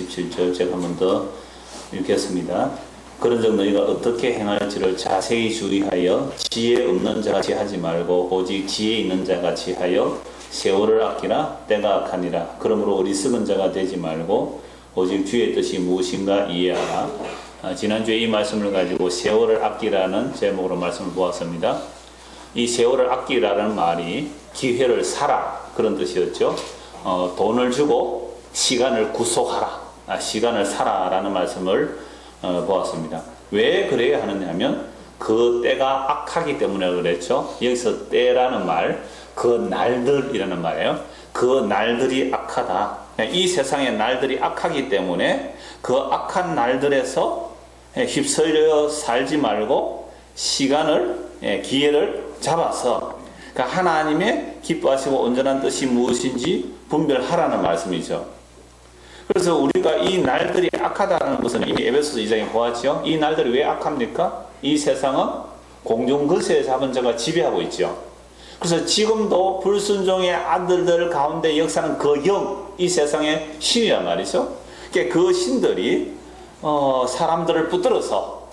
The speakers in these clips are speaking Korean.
27절 제가 한 번 더 읽겠습니다. 그런즉 너희가 어떻게 행할지를 자세히 주의하여 지혜 없는 자같이 하지 말고 오직 지혜 있는 자같이 하여 세월을 아끼라. 때가 악하니라. 그러므로 어리석은 자가 되지 말고 오직 주의 뜻이 무엇인가 이해하라. 지난주에 이 말씀을 가지고 세월을 아끼라는 제목으로 말씀을 보았습니다. 이 세월을 아끼라는 말이 기회를 사라 그런 뜻이었죠. 돈을 주고 시간을 구속하라, 시간을 사라라는 말씀을 보았습니다. 왜 그래야 하느냐면 그 때가 악하기 때문에 그랬죠. 여기서 때라는 말, 그 날들이라는 말이에요. 그 날들이 악하다. 이 세상의 날들이 악하기 때문에 그 악한 날들에서 휩쓸려 살지 말고 시간을, 기회를 잡아서 그러니까 하나님의 기뻐하시고 온전한 뜻이 무엇인지 분별하라는 말씀이죠. 그래서 우리가 이 날들이 악하다는 것은 이미 에베소서 2장에 보았죠. 이 날들이 왜 악합니까? 이 세상은 공중거세에 잡은 자가 지배하고 있죠. 그래서 지금도 불순종의 아들들 가운데 역사는 그 영, 이 세상의 신이란 말이죠. 그러니까 그 신들이 사람들을 붙들어서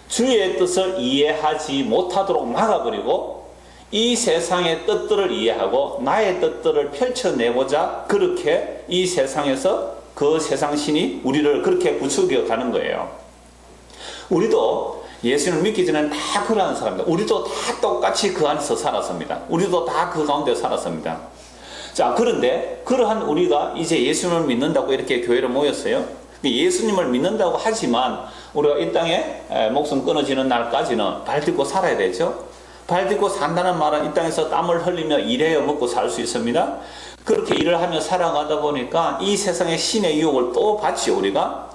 주의 뜻을 이해하지 못하도록 막아버리고 이 세상의 뜻들을 이해하고 나의 뜻들을 펼쳐내고자 그렇게 이 세상에서 그 세상 신이 우리를 그렇게 부추겨 가는 거예요. 우리도 예수님을 믿기 전에는 다 그러한 사람입니다. 우리도 다 똑같이 그 안에서 살았습니다. 우리도 다 그 가운데 살았습니다. 자, 그런데 그러한 우리가 이제 예수님을 믿는다고 이렇게 교회로 모였어요. 예수님을 믿는다고 하지만 우리가 이 땅에 목숨 끊어지는 날까지는 발 딛고 살아야 되죠. 발 딛고 산다는 말은 이 땅에서 땀을 흘리며 일해야 먹고 살 수 있습니다. 그렇게 일을 하며 살아가다 보니까 이 세상의 신의 유혹을 또 받지요, 우리가.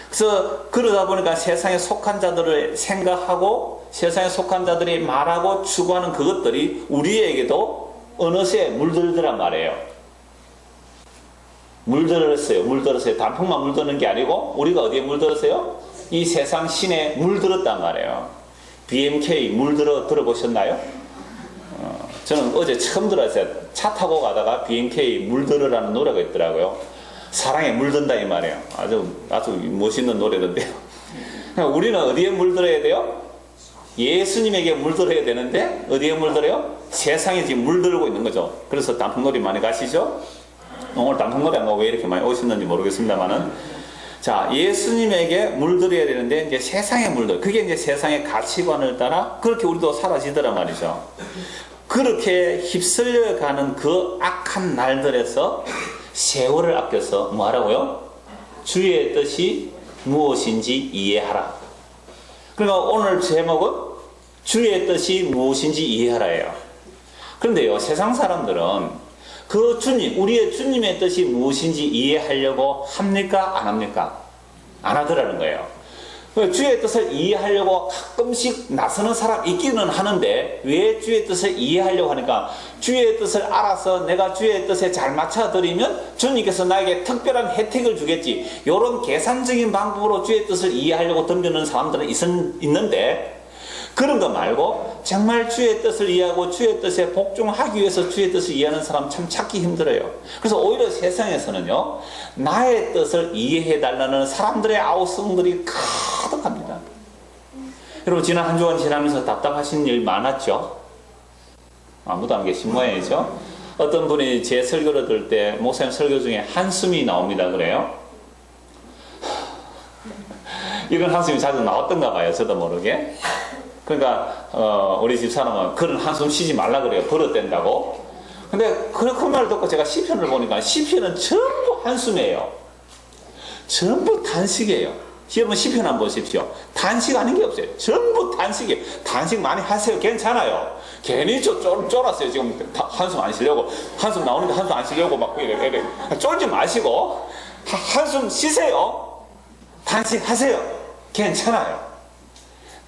그래서 그러다 보니까 세상에 속한 자들을 생각하고 세상에 속한 자들이 말하고 추구하는 그것들이 우리에게도 어느새 물들더란 말이에요. 물들었어요. 단풍만 물드는 게 아니고 우리가 어디에 물들었어요? 이 세상 신에 물들었단 말이에요. BMK 들어보셨나요? 저는 어제 처음 들었어요. 차 타고 가다가 BMK 물들으라는 노래가 있더라고요. 사랑에 물든다 이 말이에요. 아주 멋있는 노래던데요. 우리는 어디에 물들어야 돼요? 예수님에게 물들어야 되는데 어디에 물들어요? 세상에 지금 물들고 있는 거죠. 그래서 단풍놀이 많이 가시죠? 오늘 단풍놀이 안 가고 왜 이렇게 많이 오셨는지 모르겠습니다만은, 자, 예수님에게 물들어야 되는데 이제 세상에 물들, 그게 이제 세상의 가치관을 따라 그렇게 우리도 사라지더란 말이죠. 그렇게 휩쓸려가는 그 악한 날들에서 세월을 아껴서 뭐 하라고요? 주의 뜻이 무엇인지 이해하라. 그러니까 오늘 제목은 주의 뜻이 무엇인지 이해하라예요. 그런데요, 세상 사람들은 그 주님, 우리의 주님의 뜻이 무엇인지 이해하려고 합니까? 안 합니까? 안 하더라는 거예요. 주의 뜻을 이해하려고 가끔씩 나서는 사람 있기는 하는데 왜 주의 뜻을 이해하려고 하니까 주의 뜻을 알아서 내가 주의 뜻에 잘 맞춰드리면 주님께서 나에게 특별한 혜택을 주겠지, 이런 계산적인 방법으로 주의 뜻을 이해하려고 덤비는 사람들은 있는데 그런 거 말고 정말 주의 뜻을 이해하고 주의 뜻에 복종하기 위해서 주의 뜻을 이해하는 사람 참 찾기 힘들어요. 그래서 오히려 세상에서는요, 나의 뜻을 이해해달라는 사람들의 아우성들이 가득합니다. 여러분, 지난 한 주간 지나면서 답답하신 일 많았죠? 아무도 안 계신 모양이죠? 어떤 분이 제 설교를 들을 때 목사님 설교 중에 한숨이 나옵니다 그래요. 이런 한숨이 자주 나왔던가 봐요, 저도 모르게. 그러니까 우리 집사람은 그런 한숨 쉬지 말라 그래요. 버릇된다고. 근데 그 말을 듣고 제가 시편을 보니까 시편은 전부 한숨이에요. 전부 단식이에요. 여러분 시편 한번 보십시오. 단식 아닌 게 없어요. 전부 단식이에요. 단식 많이 하세요. 괜찮아요. 괜히 쫄았어요. 지금 한숨 안 쉬려고. 한숨 나오는데 한숨 안 쉬려고 막 이래. 쫄지 마시고 한숨 쉬세요. 단식하세요. 괜찮아요.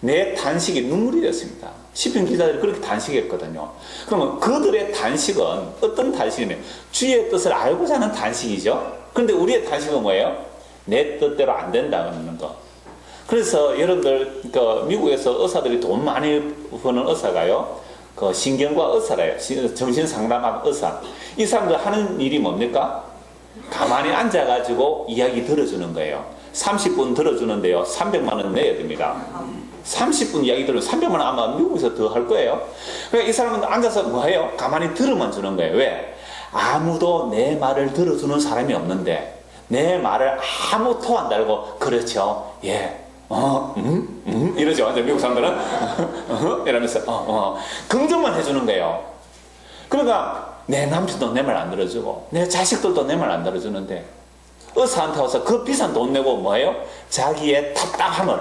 내 단식이 눈물이 됐습니다. 시편 기자들이 그렇게 단식했거든요. 그러면 그들의 단식은 어떤 단식이냐면 주의 뜻을 알고자 하는 단식이죠. 그런데 우리의 단식은 뭐예요? 내 뜻대로 안 된다는 거. 그래서 여러분들 미국에서 의사들이 돈 많이 버는 의사가요, 신경과 의사래요. 정신상담학 의사. 이 사람들 하는 일이 뭡니까? 가만히 앉아가지고 이야기 들어주는 거예요. 30분 들어주는데요. 300만 원 내야 됩니다. 30분 이야기 들으면 300만 원 아마 미국에서 더 할 거예요. 그러니까 이 사람은 앉아서 뭐 해요? 가만히 들어만 주는 거예요. 왜? 아무도 내 말을 들어주는 사람이 없는데 내 말을 아무 토 안 달고 그렇죠. 예. 이러죠. 완전 미국 사람들은 이러면서 긍정만 해주는 거예요. 그러니까 내 남편도 내 말 안 들어주고 내 자식들도 내 말 안 들어주는데 의사한테 와서 그 비싼 돈 내고 뭐예요? 자기의 답답함을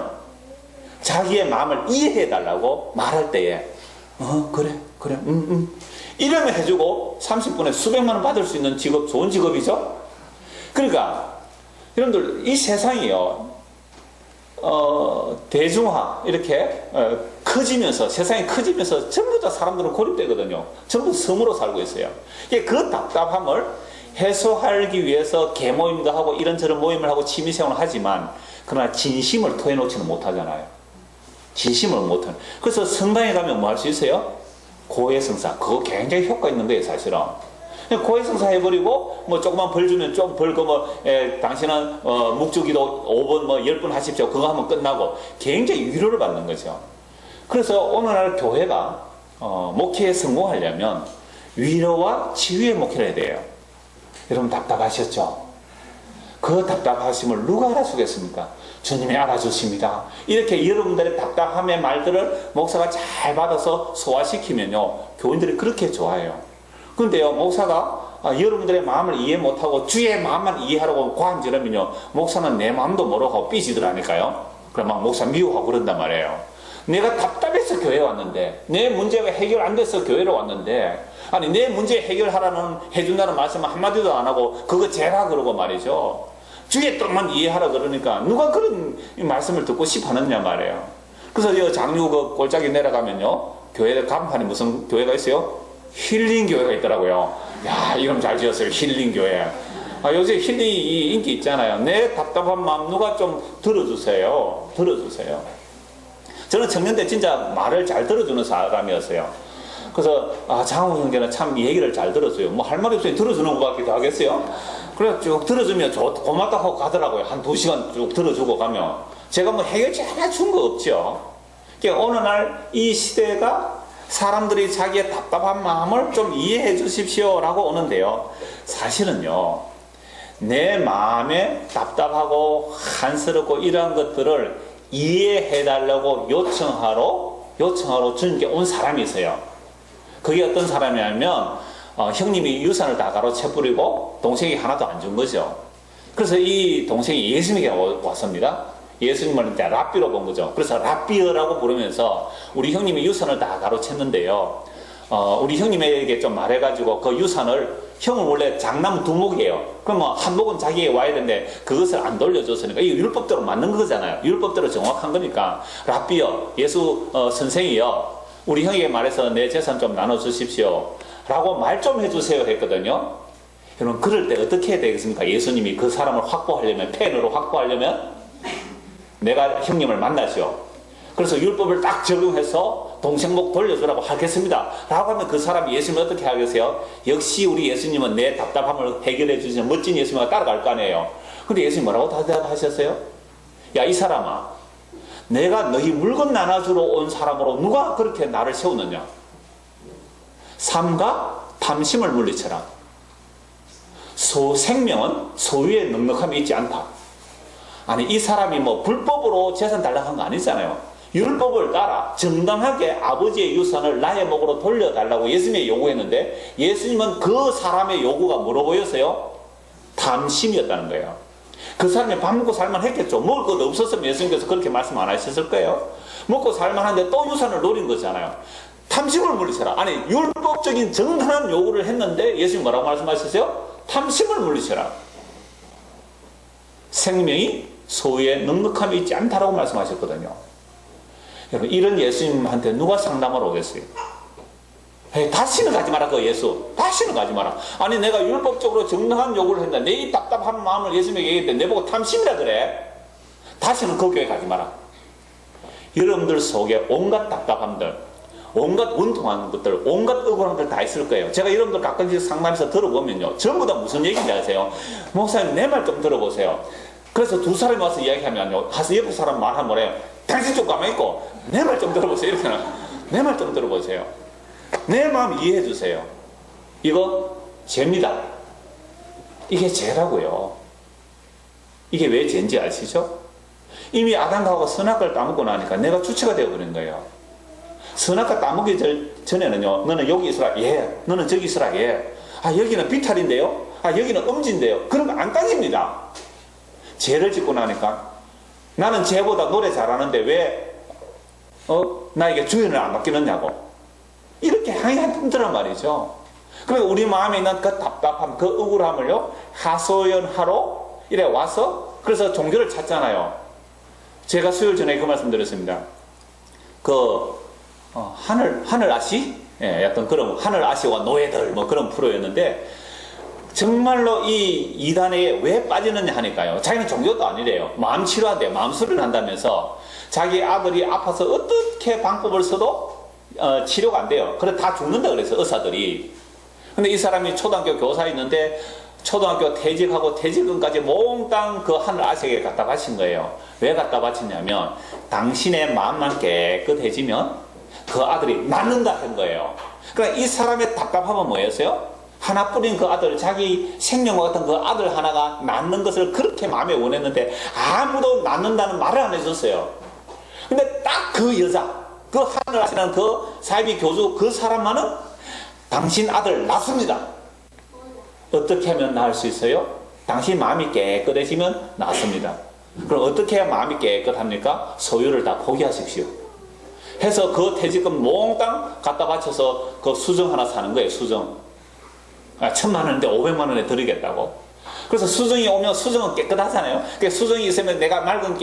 자기의 마음을 이해해 달라고 말할 때에 그래 이러면 해주고 30분에 수백만 원 받을 수 있는 직업 좋은 직업이죠. 그러니까 여러분들 이 세상이요 대중화 이렇게 커지면서 세상이 커지면서 전부 다 사람들은 고립되거든요. 전부 섬으로 살고 있어요. 그 답답함을 해소하기 위해서 개모임도 하고 이런저런 모임을 하고 취미생활을 하지만 그러나 진심을 토해놓지는 못하잖아요. 진심을 못하는. 그래서 성당에 가면 뭐 할 수 있어요? 고해성사. 그거 굉장히 효과 있는 거예요, 사실은. 고해성사 해버리고 뭐 조그만 벌 주면 좀 벌고 당신은 묵주기도 5번 10번 하십시오. 그거 하면 끝나고 굉장히 위로를 받는 거죠. 그래서 오늘날 교회가 목회에 성공하려면 위로와 치유의 목회를 해야 돼요. 여러분 답답하셨죠? 그 답답하심을 누가 알아주겠습니까? 주님이 알아주십니다. 이렇게 여러분들의 답답함의 말들을 목사가 잘 받아서 소화시키면요 교인들이 그렇게 좋아해요. 그런데요 목사가 여러분들의 마음을 이해 못하고 주의 마음만 이해하라고 고함 지르면요 목사는 내 마음도 모르고 삐지더라니까요. 그럼 막 목사 미워하고 그런단 말이에요. 내가 답답해서 교회에 왔는데 내 문제가 해결 안 돼서 교회로 왔는데 아니 내 문제 해준다는 말씀 한마디도 안 하고 그거 제라 그러고 말이죠. 주의 뜻만 이해하라 그러니까 누가 그런 말씀을 듣고 싶어하느냐 말이에요. 그래서 이 장류 그 골짜기 내려가면요 교회 간판에 무슨 교회가 있어요? 힐링 교회가 있더라고요. 야 이름 잘 지었어요. 힐링 교회. 요새 힐링이 인기 있잖아요. 내 답답한 마음 누가 좀 들어주세요. 저는 청년 때 진짜 말을 잘 들어주는 사람이었어요. 그래서 장호 형제는 참 얘기를 잘 들어줘요. 뭐 할 말이 없으니 들어주는 것 같기도 하겠어요. 그래 쭉 들어주면 고맙다 하고 가더라고요. 한 2시간 쭉 들어주고 가면 제가 뭐 해결책 하나 준 거 없죠. 그러니까 어느 날 이 시대가 사람들이 자기의 답답한 마음을 좀 이해해 주십시오 라고 오는데요. 사실은요 내 마음에 답답하고 한스럽고 이러한 것들을 이해해 달라고 요청하러 주님께 온 사람이 있어요. 그게 어떤 사람이냐면 형님이 유산을 다 가로채버리고 동생이 하나도 안 준 거죠. 그래서 이 동생이 예수님에게 왔습니다. 예수님을 이제 랍비로 본 거죠. 그래서 랍비어라고 부르면서 우리 형님이 유산을 다 가로챘는데요. 우리 형님에게 좀 말해가지고 그 유산을 형은 원래 장남 두목이에요. 그러면 한 목은 자기에게 와야 되는데 그것을 안 돌려줬으니까 이거 율법대로 맞는 거잖아요. 율법대로 정확한 거니까 랍비어 예수 선생이요. 우리 형에게 말해서 내 재산 좀 나눠주십시오 라고 말 좀 해주세요 했거든요. 여러분 그럴 때 어떻게 해야 되겠습니까? 예수님이 그 사람을 확보하려면 펜으로 확보하려면 내가 형님을 만나죠. 그래서 율법을 딱 적용해서 동생목 돌려주라고 하겠습니다 라고 하면 그 사람이 예수님을 어떻게 하겠어요? 역시 우리 예수님은 내 답답함을 해결해 주시는 멋진 예수님을 따라갈 거 아니에요. 근데 예수님 뭐라고 대답하셨어요? 야 이 사람아 내가 너희 물건 나눠주러 온 사람으로 누가 그렇게 나를 세우느냐? 삼가 탐심을 물리쳐라. 생명은 소유에 넉넉함이 있지 않다. 아니 이 사람이 뭐 불법으로 재산 달라고 한 거 아니잖아요. 율법을 따라 정당하게 아버지의 유산을 나의 목으로 돌려달라고 예수님이 요구했는데 예수님은 그 사람의 요구가 뭐로 보였어요? 탐심이었다는 거예요. 그 사람이 밥 먹고 살만 했겠죠. 먹을 것 없었으면 예수님께서 그렇게 말씀 안 하셨을 거예요. 먹고 살만 한데 또 유산을 노린 거잖아요. 탐심을 물리쳐라. 아니 율법적인 정당한 요구를 했는데 예수님 뭐라고 말씀하셨어요? 탐심을 물리쳐라. 생명이 소유에 넉넉함이 있지 않다라고 말씀하셨거든요. 여러분 이런 예수님한테 누가 상담하러 오겠어요? 다시는 가지 마라 그 예수. 다시는 가지 마라. 아니 내가 율법적으로 정당한 요구를 했는데 내 이 답답한 마음을 예수님에게 얘기했는데 내보고 탐심이라 그래. 다시는 그 교회 가지 마라. 여러분들 속에 온갖 답답함들 온갖 원통한 것들, 온갖 억울한 것들 다 있을 거예요. 제가 여러분들 가끔씩 상담에서 들어보면요, 전부 다 무슨 얘기인지 아세요? 목사님, 내 말 좀 들어보세요. 그래서 두 사람이 와서 이야기하면요, 가서 옆에 사람 말하면 뭐래요? 당신 좀 가만히 있고 내 말 좀 들어보세요. 이렇게 내 말 좀 들어보세요. 내 마음 이해해 주세요. 이거 죄입니다. 이게 죄라고요. 이게 왜 죄인지 아시죠? 이미 아담과 하와가 선악과를 따먹고 나니까 내가 주체가 되어버린 거예요. 선악과 따먹기 전에는요, 너는 여기 있으라, 예. 너는 저기 있으라, 예. 아, 여기는 비탈인데요? 아, 여기는 음지인데요? 그런 거 안 따집니다. 죄를 짓고 나니까 나는 죄보다 노래 잘하는데 왜 나에게 주인을 안 맡기느냐고 이렇게 힘들단 말이죠. 그러니까 우리 마음에 있는 그 답답함, 그 억울함을요, 하소연하러 이래 와서 그래서 종교를 찾잖아요. 제가 수요일 전에 그 말씀 드렸습니다. 하늘 아시? 예, 약간 그런 하늘 아시와 노예들 뭐 그런 프로였는데, 정말로 이 이단에 왜 빠지느냐 하니까요, 자기는 종교도 아니래요. 마음 치료한대, 마음 수련을 한다면서 자기 아들이 아파서 어떻게 방법을 써도 치료가 안 돼요. 그래 다 죽는다 그래서 의사들이. 근데 이 사람이 초등학교 교사였는데 초등학교 퇴직하고 퇴직금까지 몽땅 그 하늘 아시에게 갖다 바친 거예요. 왜 갖다 바치냐면 당신의 마음만 깨끗해지면 그 아들이 낫는다 한 거예요. 그러니까 이 사람의 답답함은 뭐였어요? 하나뿐인 그 아들, 자기 생명과 같은 그 아들 하나가 낫는 것을 그렇게 마음에 원했는데 아무도 낫는다는 말을 안 해줬어요. 근데 딱 그 여자, 그 하늘 아시는 그 사이비 교주 그 사람만은 당신 아들 낫습니다. 어떻게 하면 나을 수 있어요? 당신 마음이 깨끗해지면 낫습니다. 그럼 어떻게 해야 마음이 깨끗합니까? 소유를 다 포기하십시오. 해서 그 퇴직금 몽땅 갖다 바쳐서 그 수정 하나 사는 거예요. 수정. 1,000만 원인데 500만 원에 드리겠다고. 그래서 수정이 오면 수정은 깨끗하잖아요. 그러니까 수정이 있으면 내가 맑은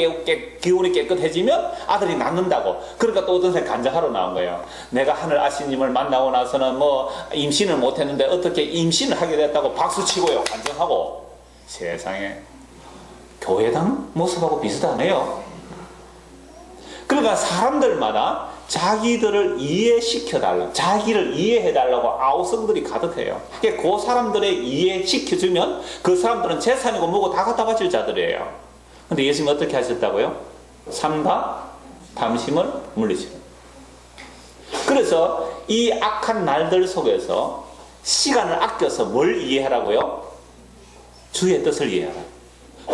기운이 깨끗해지면 아들이 낫는다고. 그러니까 또 어떤 사람이 간증하러 나온 거예요. 내가 하늘 아시님을 만나고 나서는 뭐 임신을 못했는데 어떻게 임신을 하게 됐다고 박수치고요. 간증하고. 세상에. 교회당 모습하고 비슷하네요. 그러니까 사람들마다 자기들을 이해시켜달라, 자기를 이해해달라고 아우성들이 가득해요. 그 사람들의 이해시켜주면 그 사람들은 재산이고 뭐고 다 갖다 바칠 자들이에요. 근데 예수님은 어떻게 하셨다고요? 삼가 탐심을 물리시는. 그래서 이 악한 날들 속에서 시간을 아껴서 뭘 이해하라고요? 주의 뜻을 이해하라.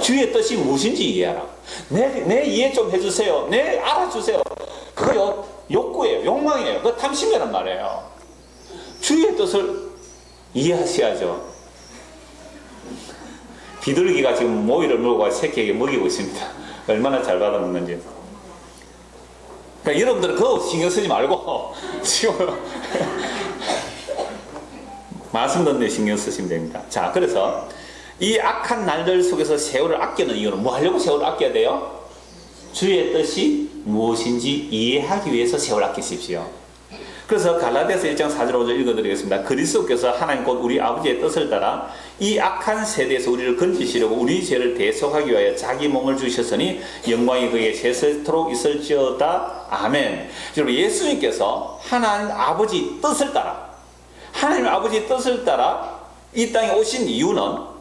주의 뜻이 무엇인지 이해하라. 내 이해 좀 해주세요. 내 알아주세요. 그거 욕구예요. 욕망이에요. 그거 탐심이란 말이에요. 주의 뜻을 이해하셔야죠. 비둘기가 지금 모이를 물고 새끼에게 먹이고 있습니다. 얼마나 잘 받아먹는지. 그러니까 여러분들은 그거 신경 쓰지 말고 지금 말씀 듣는 데 신경 쓰시면 됩니다. 자, 그래서 이 악한 날들 속에서 세월을 아끼는 이유는 뭐 하려고 세월을 아껴야 돼요? 주의 뜻이 무엇인지 이해하기 위해서 세월 아끼십시오. 그래서 갈라디아서 1장 4절 5절 읽어드리겠습니다. 그리스도께서 하나님 곧 우리 아버지의 뜻을 따라 이 악한 세대에서 우리를 건지시려고 우리 죄를 대속하기 위하여 자기 몸을 주셨으니 영광이 그에게 세세토록 있을지어다. 아멘. 여러분, 예수님께서 하나님 아버지 뜻을 따라, 하나님 아버지 뜻을 따라 이 땅에 오신 이유는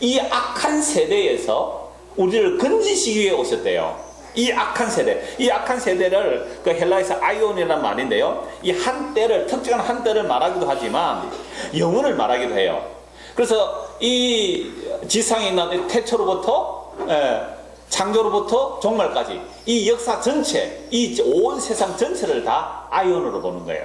이 악한 세대에서 우리를 건지시기 위해 오셨대요. 이 악한 세대, 이 악한 세대를 그 헬라에서 아이온이라는 말인데요, 이 한때를, 특정한 한때를 말하기도 하지만 영혼을 말하기도 해요. 그래서 이 지상에 있는 태초로부터 창조로부터 종말까지 이 역사 전체, 이 온 세상 전체를 다 아이온으로 보는 거예요.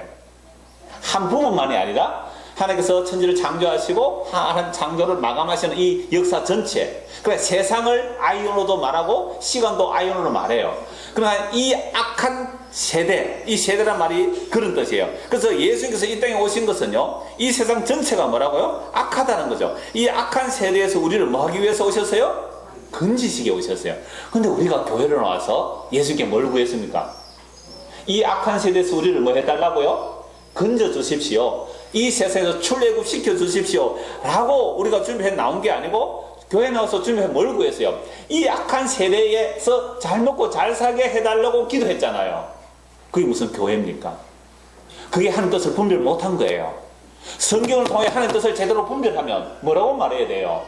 한 부분만이 아니라 하나님께서 천지를 창조하시고 한 창조를 마감하시는 이 역사 전체, 그러니까 세상을 아이온으로도 말하고 시간도 아이온으로 말해요. 그러나 이 악한 세대, 이 세대란 말이 그런 뜻이에요. 그래서 예수님께서 이 땅에 오신 것은요, 이 세상 전체가 뭐라고요? 악하다는 거죠. 이 악한 세대에서 우리를 뭐 하기 위해서 오셨어요? 건지시게 오셨어요. 근데 우리가 교회를 나와서 예수님께 뭘 구했습니까? 이 악한 세대에서 우리를 뭐 해달라고요? 건져 주십시오. 이 세상에서 출애굽 시켜 주십시오 라고 우리가 준비해 나온 게 아니고, 교회 나와서 준비해 뭘 구했어요? 이 악한 세대에서 잘 먹고 잘 살게 해달라고 기도했잖아요. 그게 무슨 교회입니까? 그게 하나님 뜻을 분별 못한 거예요. 성경을 통해 하나님 뜻을 제대로 분별하면 뭐라고 말해야 돼요?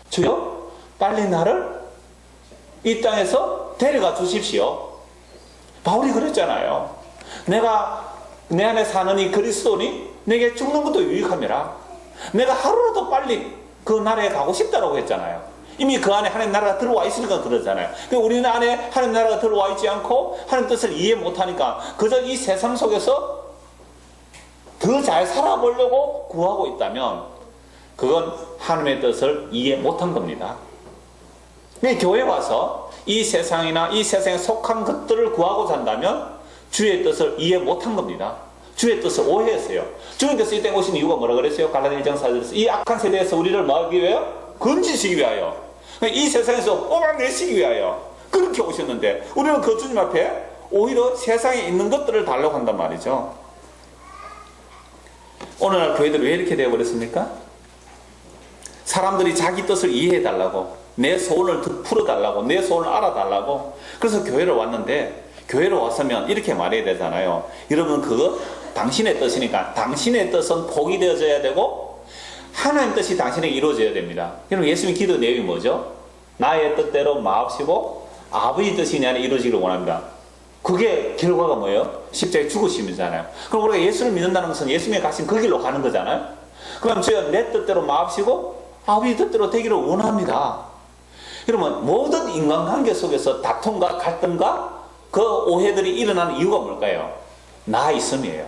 주여, 빨리 나를 이 땅에서 데려가 주십시오. 바울이 그랬잖아요. 내가 내 안에 사는 이 그리스도니 내게 죽는 것도 유익함이라. 내가 하루라도 빨리 그 나라에 가고 싶다라고 했잖아요. 이미 그 안에 하나님 나라가 들어와 있으니까 그러잖아요. 우리는 안에 하나님 나라가 들어와 있지 않고 하나님 뜻을 이해 못하니까 그저 이 세상 속에서 더 잘 살아보려고 구하고 있다면 그건 하나님의 뜻을 이해 못한 겁니다. 교회 와서 이 세상이나 이 세상에 속한 것들을 구하고자 한다면 주의 뜻을 이해 못한 겁니다. 주의 뜻을 오해했어요. 주님께서 이 땅에 오신 이유가 뭐라 그랬어요? 갈라디아 1장 4절에서 이 악한 세대에서 우리를 뭐 하기 위하여? 건지시기 위하여. 이 세상에서 뽑아내시기 위하여 그렇게 오셨는데 우리는 그 주님 앞에 오히려 세상에 있는 것들을 달라고 한단 말이죠. 오늘날 교회들이 왜 이렇게 되어버렸습니까? 사람들이 자기 뜻을 이해해달라고, 내 소원을 풀어달라고, 내 소원을 알아달라고. 그래서 교회를 왔는데 교회를 왔으면 이렇게 말해야 되잖아요. 여러분, 그거 당신의 뜻이니까 당신의 뜻은 포기되어져야 되고 하나님 뜻이 당신에게 이루어져야 됩니다. 여러분, 예수님 기도 내용이 뭐죠? 나의 뜻대로 마옵시고 아버지 뜻이 내 안에 이루어지기를 원합니다. 그게 결과가 뭐예요? 십자가에 죽으심이잖아요. 그럼 우리가 예수를 믿는다는 것은 예수님이 가신 그 길로 가는 거잖아요. 그럼 저희가 내 뜻대로 마옵시고 아버지 뜻대로 되기를 원합니다. 그러면 모든 인간관계 속에서 다툼과 갈등과 그 오해들이 일어나는 이유가 뭘까요? 나 있음이에요.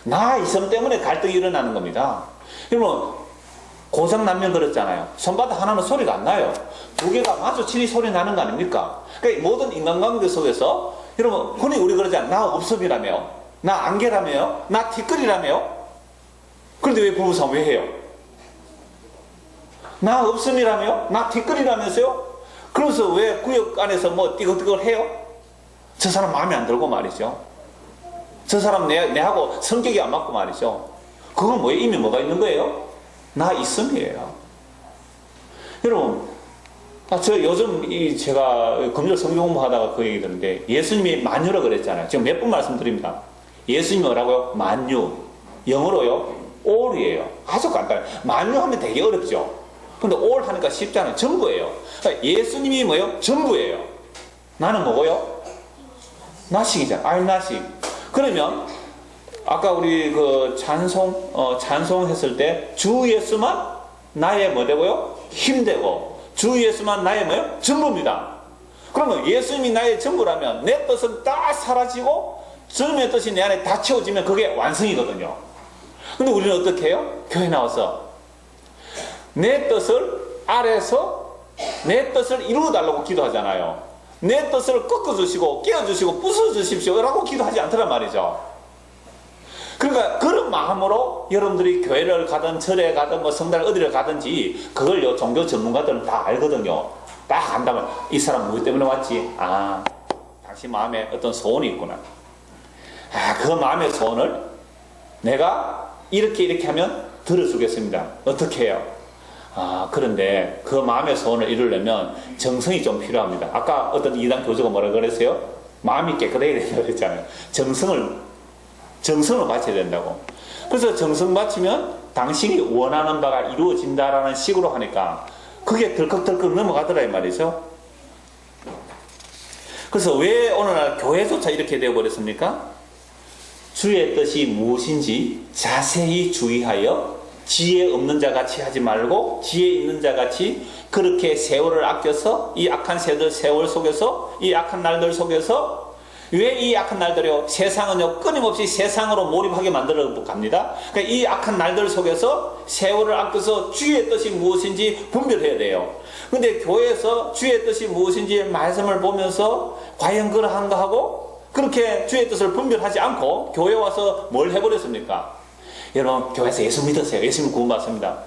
나 있음 때문에 갈등이 일어나는 겁니다. 여러분, 고장난면 그랬잖아요. 손바닥 하나는 소리가 안 나요. 두 개가 마주치니 소리 나는 거 아닙니까? 그러니까 모든 인간관계 속에서 여러분, 흔히 우리 그러잖아요. 나 없음이라며, 나 안개라며, 나 티끌이라며. 그런데 왜 부부싸움 왜 해요? 나 없음이라며, 나 티끌이라면서요? 그래서 왜 구역 안에서 뭐 띠글띠글 해요? 저 사람 마음에 안 들고 말이죠. 저 사람 내하고 성격이 안 맞고 말이죠. 그건 뭐예요? 이미 뭐가 있는 거예요? 나 있음이에요. 여러분, 저 요즘 제가 금요일 성경 공부하다가 그 얘기 들었는데 예수님이 만유라 그랬잖아요. 지금 몇 번 말씀드립니다. 예수님이 뭐라고요? 만유. 영어로요? all이에요. 아주 간단해요. 만유 하면 되게 어렵죠. 근데 all 하니까 쉽잖아요. 전부예요. 그러니까 예수님이 뭐예요? 전부예요. 나는 뭐고요? 나식이잖아요. I'm 나식. 그러면 아까 우리 그 찬송했을 때 주 예수만 나의 뭐 되고요? 힘 되고 주 예수만 나의 뭐예요? 전부입니다. 그러면 예수님이 나의 전부라면 내 뜻은 다 사라지고 주님의 뜻이 내 안에 다 채워지면 그게 완성이거든요. 근데 우리는 어떻게 해요? 교회 나와서 내 뜻을 아래서 내 뜻을 이루어달라고 기도하잖아요. 내 뜻을 꺾어주시고 깨어주시고 부숴주십시오 라고 기도하지 않더란 말이죠. 그러니까 그런 마음으로 여러분들이 교회를 가든 절에 가든 뭐 성당 어디를 가든지 그걸 종교 전문가들은 다 알거든요. 딱 안다면 이 사람 무엇 때문에 왔지? 아, 당신 마음에 어떤 소원이 있구나. 아, 그 마음의 소원을 내가 이렇게 하면 들어주겠습니다. 어떻게 해요? 아, 그런데 그 마음의 소원을 이루려면 정성이 좀 필요합니다. 아까 어떤 이단 교수가 뭐라 그랬어요? 마음이 깨끗해야 된다고 했잖아요. 정성을 바쳐야 된다고. 그래서 정성 바치면 당신이 원하는 바가 이루어진다라는 식으로 하니까 그게 덜컥덜컥 넘어가더라 이 말이죠. 그래서 왜 오늘날 교회조차 이렇게 되어버렸습니까? 주의 뜻이 무엇인지 자세히 주의하여 지혜 없는 자 같이 하지 말고 지혜 있는 자 같이 그렇게 세월을 아껴서 이 악한 세월 속에서 이 악한 날들 속에서 왜 이 악한 날들이요? 세상은요 끊임없이 세상으로 몰입하게 만들어 갑니다. 그러니까 이 악한 날들 속에서 세월을 아껴서 주의 뜻이 무엇인지 분별해야 돼요. 근데 교회에서 주의 뜻이 무엇인지 말씀을 보면서 과연 그러한가 하고 그렇게 주의 뜻을 분별하지 않고 교회 와서 뭘 해버렸습니까? 여러분, 교회에서 예수 믿으세요. 예수님 구원받습니다.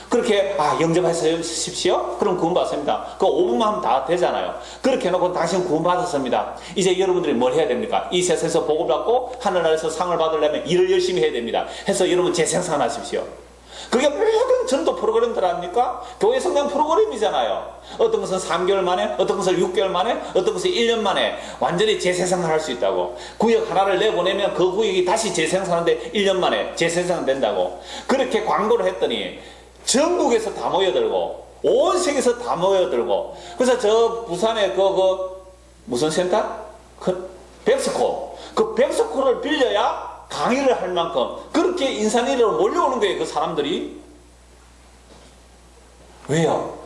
그렇게 영접하십시오. 그럼 구원받습니다. 그 5분만 하면 다 되잖아요. 그렇게 해놓고 당신 구원받았습니다. 이제 여러분들이 뭘 해야 됩니까? 이 세상에서 복을 받고 하늘나라에서 상을 받으려면 일을 열심히 해야 됩니다. 해서 여러분 재생산 하십시오. 그게 모든 전도 프로그램들 아닙니까? 교회 성장 프로그램이잖아요. 어떤 것은 3개월 만에, 어떤 것은 6개월 만에, 어떤 것은 1년 만에 완전히 재생산할 수 있다고. 구역 하나를 내보내면 그 구역이 다시 재생산하는데 1년 만에 재생산된다고. 그렇게 광고를 했더니 전국에서 다 모여들고 온 세계에서 다 모여들고, 그래서 저 부산에 무슨 센터? 백스코. 그 백스코를 빌려야 강의를 할 만큼 그렇게 인산인해로 몰려오는 거예요, 그 사람들이. 왜요?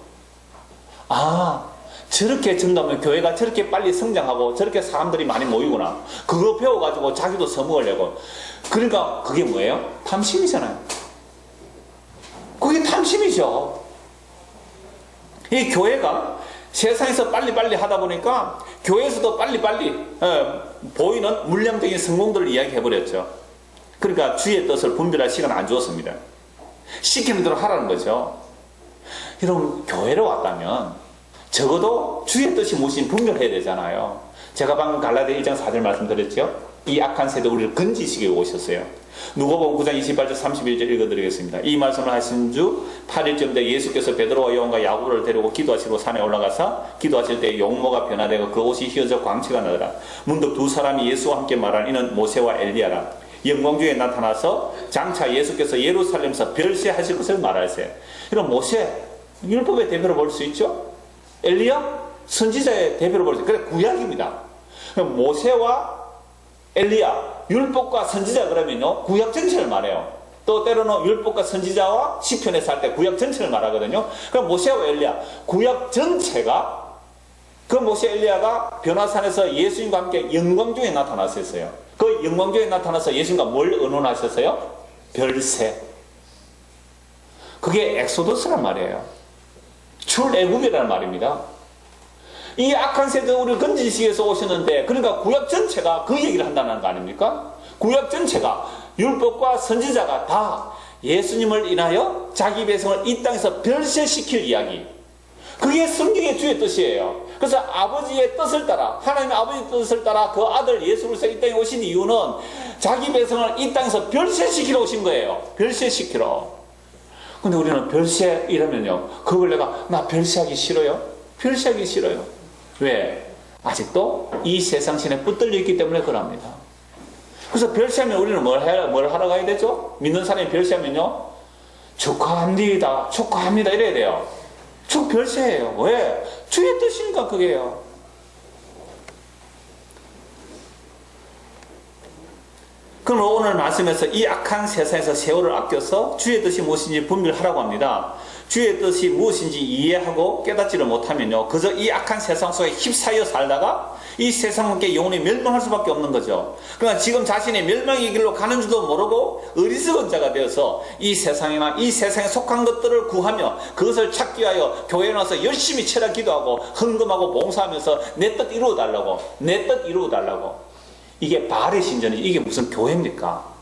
저렇게 전도하면 교회가 저렇게 빨리 성장하고 저렇게 사람들이 많이 모이구나. 그거 배워가지고 자기도 써먹으려고. 그러니까 그게 뭐예요? 탐심이잖아요. 그게 탐심이죠. 이 교회가 세상에서 빨리빨리 하다 보니까 교회에서도 빨리빨리 보이는 물량적인 성공들을 이야기해버렸죠. 그러니까 주의 뜻을 분별할 시간 안 주었습니다. 시키는 대로 하라는 거죠. 여러분, 교회로 왔다면 적어도 주의 뜻이 무엇인지 분별해야 되잖아요. 제가 방금 갈라디아 1장 4절 말씀드렸죠. 이 악한 세대 우리를 건지시키고 오셨어요. 누가복음 9장 28절 31절 읽어드리겠습니다. 이 말씀을 하신 주 8일쯤 때 예수께서 베드로와 요한과 야고보를 데리고 기도하시러 산에 올라가서 기도하실 때 용모가 변화되고 그 옷이 휘어져 광채가 나더라. 문득 두 사람이 예수와 함께 말하는 이는 모세와 엘리야라. 영광 중에 나타나서 장차 예수께서 예루살렘에서 별세하실 것을 말하세요. 이런 모세, 율법의 대표로 볼 수 있죠. 엘리야, 선지자의 대표로 볼 수 있죠. 그래, 구약입니다. 모세와 엘리야, 율법과 선지자 그러면요, 구약 전체를 말해요. 또 때로는 율법과 선지자와 시편에서 할 때 구약 전체를 말하거든요. 그럼 모세와 엘리야, 구약 전체가, 그 모세 엘리야가 변화산에서 예수님과 함께 영광 중에 나타났었어요. 그 영광 중에 나타나서 예수님과 뭘 의논하셨어요? 별세. 그게 엑소더스란 말이에요. 출애굽이라는 말입니다. 이 악한 세대 우리를 건지시기 위해서 오셨는데, 그러니까 구약 전체가 그 얘기를 한다는 거 아닙니까? 구약 전체가 율법과 선지자가 다 예수님을 인하여 자기 백성을 이 땅에서 별세시킬 이야기. 그게 성경의 주의 뜻이에요. 그래서 아버지의 뜻을 따라, 하나님의 아버지의 뜻을 따라 그 아들 예수로서 이 땅에 오신 이유는 자기 백성을 이 땅에서 별세시키러 오신 거예요. 별세시키러. 근데 우리는 별세 이러면요, 그걸 나 별세하기 싫어요? 별세하기 싫어요. 왜? 아직도 이 세상 신에 붙들려 있기 때문에 그럽니다. 그래서 별세하면 우리는 뭘 하러 가야 되죠? 믿는 사람이 별세하면요, 축하합니다, 축하합니다 이래야 돼요. 별세예요. 왜? 주의 뜻이니까 그게요. 그럼 오늘 말씀에서 이 악한 세상에서 세월을 아껴서 주의 뜻이 무엇인지 분별하라고 합니다. 주의 뜻이 무엇인지 이해하고 깨닫지를 못하면요, 그저 이 악한 세상 속에 휩싸여 살다가 이 세상 함께 영혼이 멸망할 수밖에 없는 거죠. 그러니까 지금 자신이 멸망의 길로 가는 줄도 모르고 어리석은 자가 되어서 이 세상이나 이 세상에 속한 것들을 구하며 그것을 찾기 위하여 교회에 나와서 열심히 철학 기도하고 헌금하고 봉사하면서 내 뜻 이루어달라고, 내 뜻 이루어달라고. 이게 바알의 신전이지, 이게 무슨 교회입니까?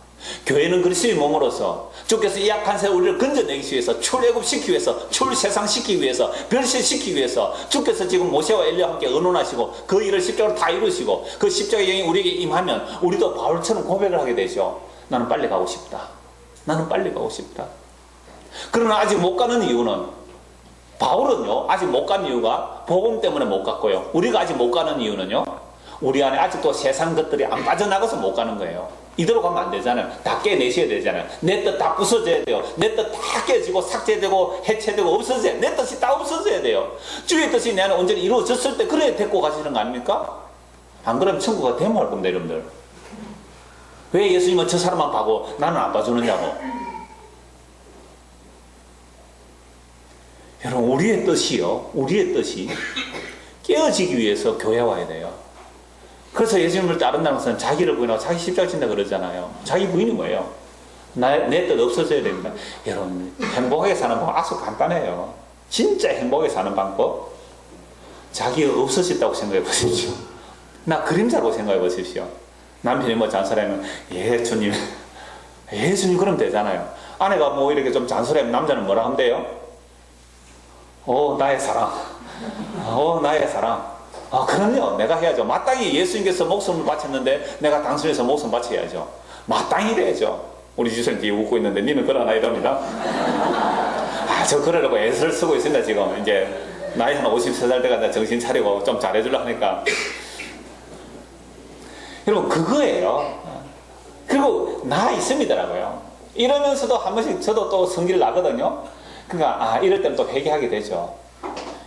교회는 그리스도의 몸으로서 주께서 이 악한 세대 우리를 건져내기 위해서, 출애굽시키기 위해서, 출세상시키기 위해서, 별세시키기 위해서 주께서 지금 모세와 엘리야와 함께 의논하시고 그 일을 십자가로 다 이루시고 그 십자가의 영이 우리에게 임하면 우리도 바울처럼 고백을 하게 되죠. 나는 빨리 가고 싶다. 나는 빨리 가고 싶다. 그러나 아직 못 가는 이유는, 바울은요 아직 못 간 이유가 복음 때문에 못 갔고요, 우리가 아직 못 가는 이유는요, 우리 안에 아직도 세상 것들이 안 빠져나가서 못 가는 거예요. 이대로 가면 안 되잖아요. 다 깨내셔야 되잖아요. 내 뜻 다 부서져야 돼요. 내 뜻 다 깨지고 삭제되고 해체되고 없어져야 돼요. 내 뜻이 다 없어져야 돼요. 주의 뜻이 내 안에 온전히 이루어졌을 때 그래야 데리고 가시는 거 아닙니까? 안 그러면 천국가 데모할 겁니다, 여러분들. 왜 예수님은 저 사람만 봐고 나는 안 봐주느냐고. 여러분, 우리의 뜻이요, 우리의 뜻이 깨어지기 위해서 교회 와야 돼요. 그래서 예수님을 따른다는 것은 자기를 부인하고 자기 십자가 진다 그러잖아요. 자기 부인이 뭐예요? 내 뜻 없어져야 됩니다. 여러분, 행복하게 사는 방법 아주 간단해요. 진짜 행복하게 사는 방법, 자기가 없어졌다고 생각해 보십시오. 나 그림자라고 생각해 보십시오. 남편이 뭐 잔소리하면 주님 그러면 되잖아요. 아내가 뭐 이렇게 좀 잔소리하면 남자는 뭐라 하면 돼요? 나의 사랑, 나의 사랑. 그럼요, 내가 해야죠. 마땅히 예수님께서 목숨을 바쳤는데 내가 당신에서 목숨 바쳐야죠. 마땅히 해야죠. 우리 집사님 뒤에 웃고 있는데 니는 그러나 이럽니다. 저 그러려고 애를 쓰고 있습니다. 지금 이제 나이 한 53살 돼가 정신 차리고 좀 잘해주려고 하니까. 여러분 그거예요. 그리고 나 있습니다라고요. 이러면서도 한 번씩 저도 또 성질 나거든요. 그러니까 이럴 때는 또 회개하게 되죠.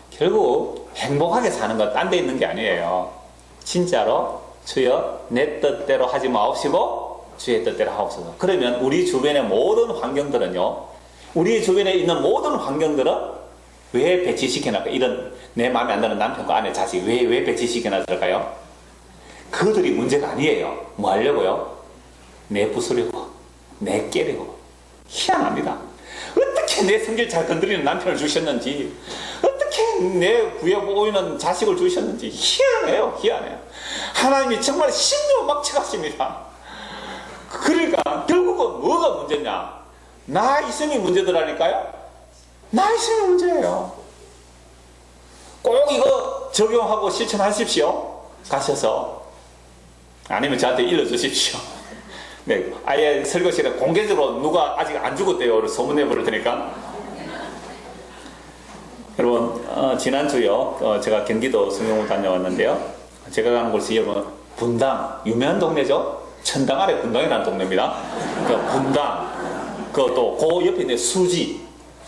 결국 행복하게 사는 건 딴 데 있는 게 아니에요. 진짜로 주여 내 뜻대로 하지 마옵시고 주의 뜻대로 하옵소서. 그러면 우리 주변의 모든 환경들은요, 우리 주변에 있는 모든 환경들은 왜 배치시켜놨을까? 이런 내 마음에 안 드는 남편과 아내, 자식 왜 배치시켜놨을까요? 그들이 문제가 아니에요. 뭐 하려고요? 내 부수려고, 내 깨려고. 희한합니다. 어떻게 내 성질 잘 건드리는 남편을 주셨는지, 어떻게 내 부에 보이는 자식을 주셨는지 희한해요. 희한해요. 하나님이 정말 신묘 막 쳐가십니다. 그러니까 결국은 뭐가 문제냐? 나 있음이 문제더라니까요. 나 있음이 문제예요. 꼭 이거 적용하고 실천하십시오. 가셔서. 아니면 저한테 일러주십시오. 네, 아예 설교실에 공개적으로 누가 아직 안 죽었대요 소문내버릴 테니까. 여러분 지난주요 제가 경기도 성경을 다녀왔는데요. 제가 가는 곳이 여러분 분당, 유명한 동네죠. 천당 아래 분당이라는 동네입니다. 그 분당, 그또 그 옆에 있는 수지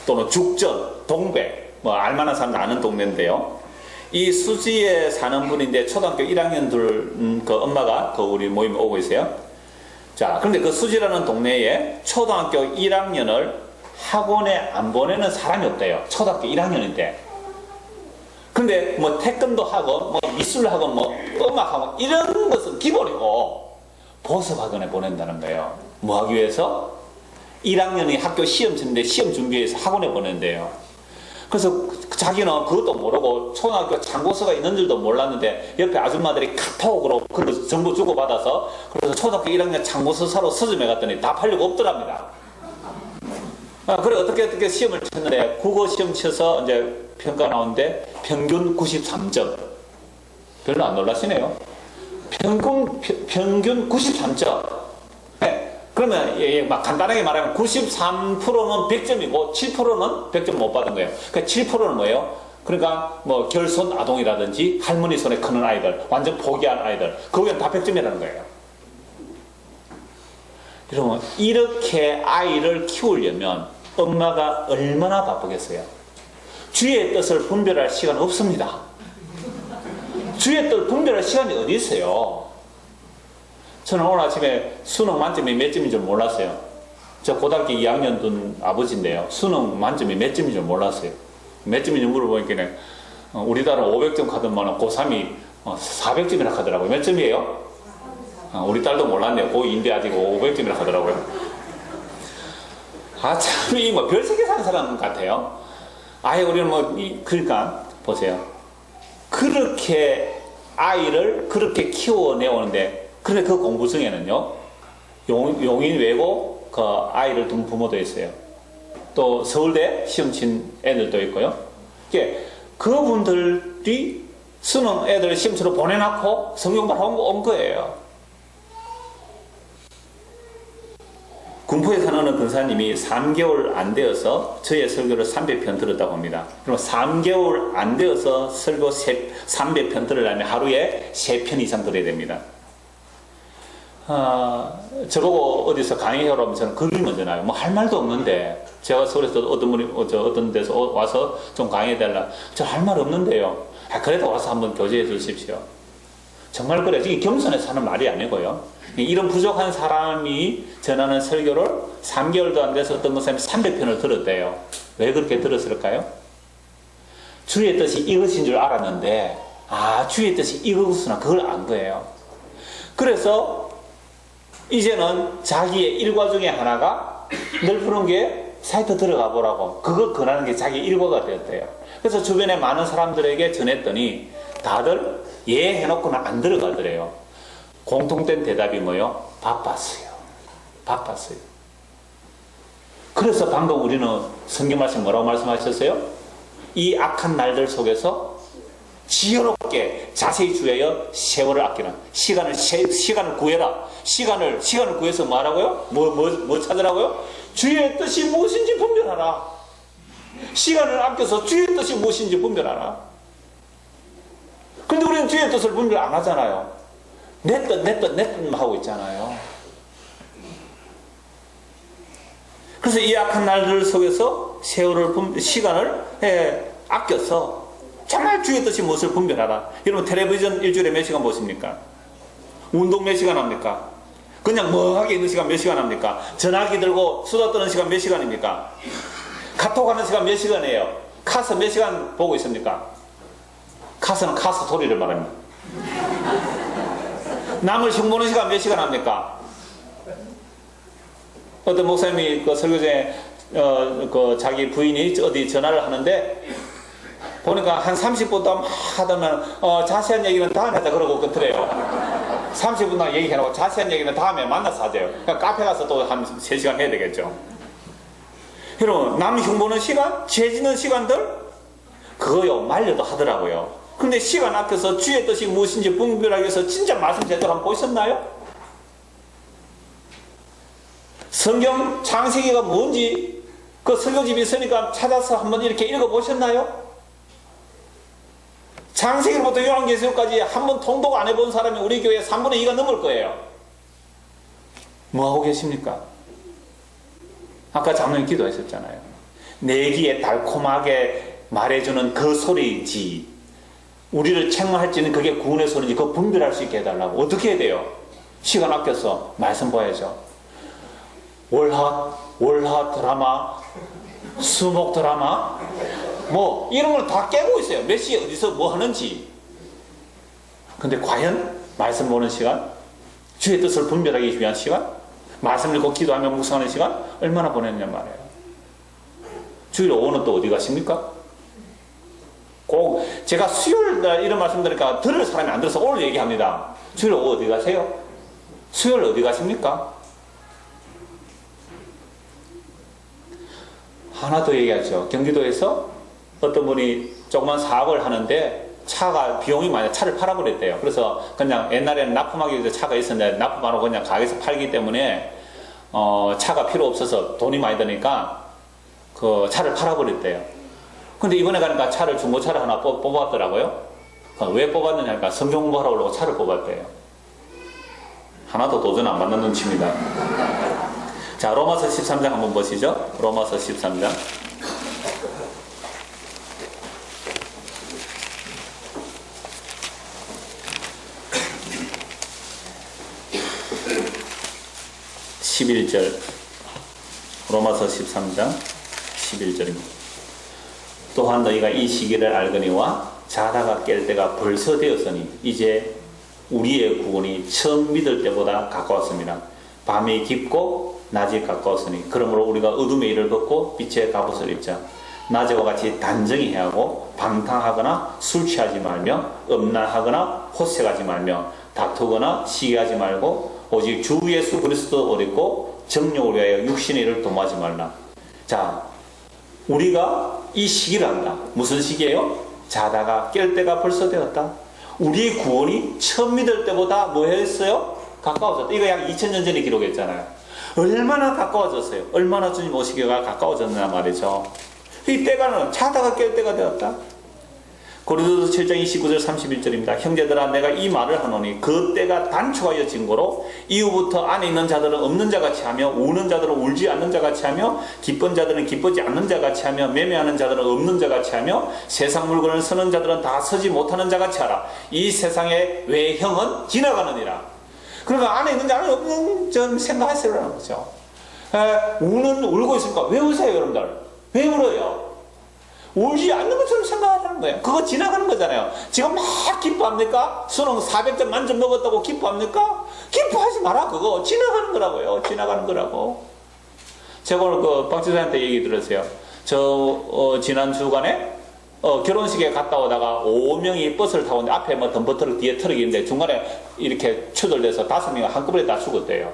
또는 죽전, 동백, 뭐 알만한 사람 아는 동네인데요. 이 수지에 사는 분인데 초등학교 1학년들 그 엄마가 그 우리 모임에 오고 있어요. 자, 그런데 그 수지라는 동네에 초등학교 1학년을 학원에 안 보내는 사람이 없대요. 초등학교 1학년인데. 근데 뭐 태권도 학원, 뭐 미술 학원, 뭐 음악 학원 이런 것은 기본이고 보습 학원에 보낸다는 거예요. 뭐 하기 위해서? 1학년이 학교 시험 치는데 시험 준비해서 학원에 보낸대요. 그래서 자기는 그것도 모르고 초등학교 참고서가 있는 줄도 몰랐는데 옆에 아줌마들이 카톡으로 그래서 정보 주고받아서 그래서 초등학교 1학년 참고서 사러 서점에 갔더니 다 팔리고 없더랍니다. 그래 어떻게 시험을 쳤는데 국어 시험 쳐서 이제 평가 나오는데 평균 93점. 별로 안 놀라시네요. 평균 93점. 네. 그러면 막 간단하게 말하면 93%는 100점이고 7%는 100점 못 받은 거예요. 그러니까 7%는 뭐예요? 그러니까 뭐 결손 아동이라든지 할머니 손에 크는 아이들, 완전 포기한 아이들, 그거는 다 100점이라는 거예요. 여러분 이렇게 아이를 키우려면 엄마가 얼마나 바쁘겠어요? 주의 뜻을 분별할 시간 없습니다. 주의 뜻을 분별할 시간이 어디 있어요? 저는 오늘 아침에 수능 만점이 몇 점인 줄 몰랐어요. 저 고등학교 2학년 둔 아버지인데요. 수능 만점이 몇 점인 줄 몰랐어요. 몇 점인지 물어보니까 우리 딸은 500점 가던만 고3이 400점이나 하더라고요. 몇 점이에요? 우리 딸도 몰랐네요. 고2인데 아직 500점이나 하더라고요. 참, 이 뭐 별세계 사는 사람 같아요. 아예 우리는 그러니까 보세요. 그렇게 아이를 그렇게 키워내오는데 그런데 그 공부 중에는요, 용인 외고 그 아이를 둔 부모도 있어요. 또 서울대 시험 친 애들도 있고요. 그분들이 수능 애들 시험 치러 보내놓고 성경만 온 거예요. 군포에 사는 어느 근사님이 3개월 안 되어서 저의 설교를 300편 들었다고 합니다. 그럼 3개월 안 되어서 설교 300편 들으려면 하루에 3편 이상 들어야 됩니다. 저보고 어디서 강의하러 오면 저는 글을 먼저 나요. 뭐 할 말도 없는데 제가 서울에서 어떤 분이 어떤 데서 와서 좀 강의해달라. 저 할 말 없는데요. 그래도 와서 한번 교제해 주십시오. 정말 그래요. 이게 겸손해서 하는 말이 아니고요. 이런 부족한 사람이 전하는 설교를 3개월도 안 돼서 어떤 목사님이 300편을 들었대요. 왜 그렇게 들었을까요? 주의 뜻이 이것인 줄 알았는데 주의 뜻이 이것이구나 그걸 안 거예요. 그래서 이제는 자기의 일과 중에 하나가 늘 부른 게 사이트 들어가 보라고 그걸 권하는 게 자기 일과가 되었대요. 그래서 주변에 많은 사람들에게 전했더니 다들 예 해놓고는 안 들어가더래요. 공통된 대답이 뭐요? 바빴어요. 그래서 방금 우리는 성경 말씀 뭐라고 말씀하셨어요? 이 악한 날들 속에서 지혜롭게 자세히 주의하여 세월을 아끼는 시간을 구해라. 시간을 구해서 뭐하라고요? 뭐 찾으라고요? 주의 뜻이 무엇인지 분별하라. 시간을 아껴서 주의 뜻이 무엇인지 분별하라. 근데 우리는 주의 뜻을 분별 안 하잖아요. 내 뜻만 하고 있잖아요. 그래서 이 악한 날들 속에서 시간을 아껴서 정말 주의 뜻이 무엇을 분별하라. 여러분 텔레비전 일주일에 몇 시간 보십니까? 운동 몇 시간 합니까? 그냥 멍하게 있는 시간 몇 시간 합니까? 전화기 들고 수다 떠는 시간 몇 시간입니까? 카톡 하는 시간 몇 시간이에요? 카스 몇 시간 보고 있습니까? 카스는 카스 소리를 말합니다. 남을 흉보는 시간 몇 시간 합니까? 어떤 목사님이 그 설교 중에 자기 부인이 어디 전화를 하는데 보니까 한 30분 동안 막 하다면 자세한 얘기는 다음에 하자 그러고 끝으래요. 30분 동안 얘기해놓고 자세한 얘기는 다음에 만나서 하재요. 그러니까 카페 가서 또 한 3시간 해야 되겠죠. 여러분 남 흉보는 시간, 죄 짓는 시간들 그거요 말려도 하더라고요. 근데 시간 아껴서 주의 뜻이 무엇인지 분별하기 위해서 진짜 말씀 제대로 한번 보셨나요? 성경 창세기가 뭔지 그 설교집이 있으니까 찾아서 한번 이렇게 읽어보셨나요? 창세기부터 요한계시록까지 한번 통독 안 해본 사람이 우리 교회에 3분의 2가 넘을 거예요. 뭐하고 계십니까? 아까 장로님 기도하셨잖아요. 내 귀에 달콤하게 말해주는 그 소리지 우리를 책망할지는 그게 구원의 소리인지 그거 분별할 수 있게 해달라고. 어떻게 해야 돼요? 시간 아껴서 말씀 봐야죠. 월화 드라마, 수목 드라마 뭐 이런 걸 다 깨고 있어요. 몇 시에 어디서 뭐 하는지. 근데 과연 말씀 보는 시간, 주의 뜻을 분별하기 위한 시간, 말씀 읽고 기도하며 묵상하는 시간 얼마나 보냈냐 말이에요. 주일 오후는 또 어디 가십니까? 꼭 제가 수요일날 이런 말씀 드리니까 들을 사람이 안 들어서 오늘 얘기합니다. 주일 오후 어디 가세요? 수요일 어디 가십니까? 하나 더 얘기하죠. 경기도에서 어떤 분이 조그만 사업을 하는데 차가 비용이 많이 차를 팔아버렸대요. 그래서 그냥 옛날에는 납품하기 위해서 차가 있었는데 납품하러 그냥 가게에서 팔기 때문에 차가 필요 없어서 돈이 많이 드니까 그 차를 팔아버렸대요. 근데 이번에 가니까 차를 중고차를 하나 뽑았더라고요. 왜 뽑았느냐 하니까 성경 공부하러 오려고 차를 뽑았대요. 하나도 도전 안 받는 눈치입니다. 자, 로마서 13장 한번 보시죠. 로마서 13장. (11절) 로마서 13장 11절입니다. 또한 너희가 이 시기를 알거니와 자다가 깰 때가 벌써 되었으니 이제 우리의 구원이 처음 믿을 때보다 가까웠습니다. 밤이 깊고 낮이 가까웠으니 그러므로 우리가 어둠의 일을 벗고 빛의 갑옷을 입자. 낮에와 같이 단정히 해하고 방탕하거나 술 취하지 말며 음란하거나 호색하지 말며 다투거나 시기하지 말고 오직 주 예수 그리스도 옷 입고 정욕을 위하여 육신의 일을 도모하지 말라. 자, 우리가 이 시기를 한다. 무슨 시기예요? 자다가 깰 때가 벌써 되었다. 우리의 구원이 처음 믿을 때보다 뭐 했어요? 가까워졌다. 이거 약 2000년 전에 기록했잖아요. 얼마나 가까워졌어요? 얼마나 주님 오시기가 가까워졌나 말이죠. 이 때가는 자다가 깰 때가 되었다. 고린도서 7장 29절 31절입니다. 형제들아 내가 이 말을 하노니 그 때가 단축하여 진고로 이후부터 안에 있는 자들은 없는 자같이 하며 우는 자들은 울지 않는 자같이 하며 기쁜 자들은 기쁘지 않는 자같이 하며 매매하는 자들은 없는 자같이 하며 세상 물건을 쓰는 자들은 다 서지 못하는 자같이 하라. 이 세상의 외형은 지나가느니라. 그러니까 안에 있는 자는 없는 점 생각하시라는 거죠. 울고 있으니까 왜 우세요 여러분들? 왜 울어요? 울지 않는 것처럼 생각하는 거예요. 그거 지나가는 거잖아요. 지금 막 기뻐합니까? 수능 400점 만점 먹었다고 기뻐합니까? 기뻐하지 마라. 그거 지나가는 거라고요. 지나가는 거라고. 제가 오늘 그 박지사한테 얘기 들었어요. 지난 주간에 결혼식에 갔다 오다가 5명이 버스를 타고 오는데 앞에 뭐 덤버트럭 뒤에 트럭이 있는데 중간에 이렇게 추돌돼서 5명이 한꺼번에 다 죽었대요.